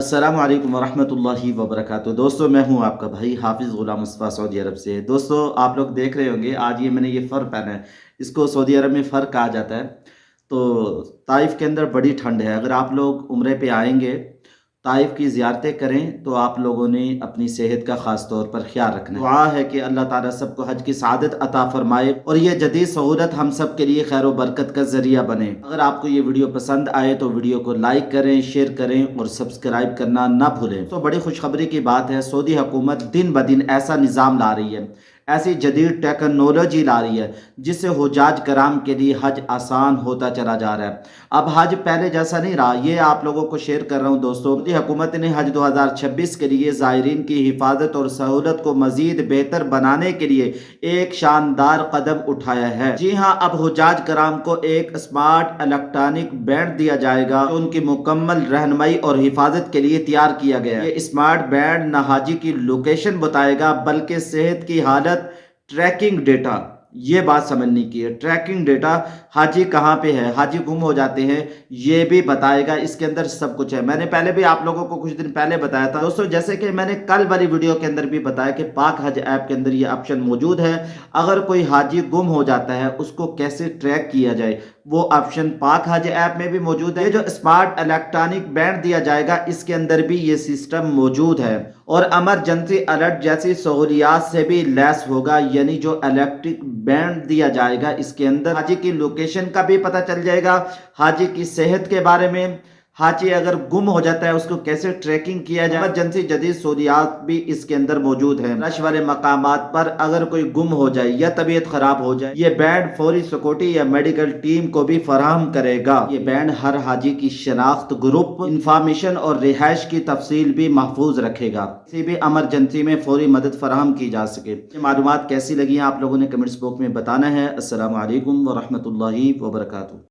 अस्सलाम वालेकुम वरहमतुल्लाहि वबरकातुहू। दोस्तों, मैं हूं आपका भाई हाफिज़ गुलाम मुस्तफ़ा सऊदी अरब से। दोस्तों, आप लोग देख रहे होंगे आज मैंने ये फ़र पहना है। इसको सऊदी अरब में फ़र कहा जाता है। तो ताइफ के अंदर बड़ी ठंड है। अगर आप लोग उम्रे पे आएंगे, ताइफ की ज़ियारतें करें, तो आप लोगों ने अपनी सेहत का ख़ास तौर पर ख्याल रखना है। दुआ है कि अल्लाह ताला सबको हज की सआदत अता फरमाए और ये जदीद सहूलत हम सब के लिए खैर व बरकत का ज़रिया बने। अगर आपको ये वीडियो पसंद आए तो वीडियो को लाइक करें, शेयर करें और सब्सक्राइब करना ना भूलें। तो बड़ी खुशखबरी की बात है, सऊदी हुकूमत दिन ब दिन ऐसा निज़ाम ला रही है, ऐसी जदीद टेक्नोलॉजी ला रही है जिससे हुजाज कराम के लिए हज आसान होता चला जा रहा है। अब हज पहले जैसा नहीं रहा, ये आप लोगों को शेयर कर रहा हूँ। दोस्तों, सऊदी हुकूमत ने हज 2026 के लिए ज़ायरीन की हिफाजत और सहूलत को मजीद बेहतर बनाने के लिए एक शानदार कदम उठाया है। जी हाँ, अब हुजाज कराम को एक स्मार्ट इलेक्ट्रॉनिक बैंड दिया जाएगा जो उनकी मुकम्मल रहनुमाई और हिफाजत के लिए तैयार किया गया है। ये स्मार्ट बैंड न हाजी की लोकेशन बताएगा बल्कि सेहत की हालत ट्रैकिंग डेटा, ये बात समझने की है। ट्रैकिंग डेटा, हाजी कहाँ पे है, हाजी गुम हो जाते हैं, ये भी बताएगा। इसके अंदर सब कुछ है। मैंने पहले भी आप लोगों को कुछ दिन पहले बताया था दोस्तों, जैसे कि मैंने कल वाली वीडियो के अंदर भी बताया कि पाक हज ऐप के अंदर ये ऑप्शन मौजूद है। अगर कोई हाजी गुम हो जाता है, उसको कैसे ट्रैक किया जाए, वो ऑप्शन पाक हज ऐप में भी मौजूद है। जो स्मार्ट इलेक्ट्रॉनिक बैंड दिया जाएगा, इसके अंदर भी ये सिस्टम मौजूद है और इमरजेंसी अलर्ट जैसी सहूलियात से भी लैस होगा। यानी जो इलेक्ट्रिक बैंड दिया जाएगा, इसके अंदर हाजी की लोकेशन का भी पता चल जाएगा, हाजी की सेहत के बारे में, हाजी अगर गुम हो जाता है उसको कैसे ट्रैकिंग किया जाए। इमरजेंसी जदीद सहूलियात भी इसके अंदर मौजूद है। रश वाले मकामात पर अगर कोई गुम हो जाए या तबीयत खराब हो जाए, ये बैंड फौरी सिक्योरिटी या मेडिकल टीम को भी फराहम करेगा। ये बैंड हर हाजी की शनाख्त, ग्रुप इंफॉर्मेशन और रिहाइश की तफसील भी महफूज रखेगा, किसी भी इमरजेंसी में फौरी मदद फराहम की जा सके। ये मालूमात कैसी लगी आप लोगों ने कमेंट्स बॉक्स में बताना है। अस्सलाम वालेकुम वरहमतुल्लाहि वबरकातुहू।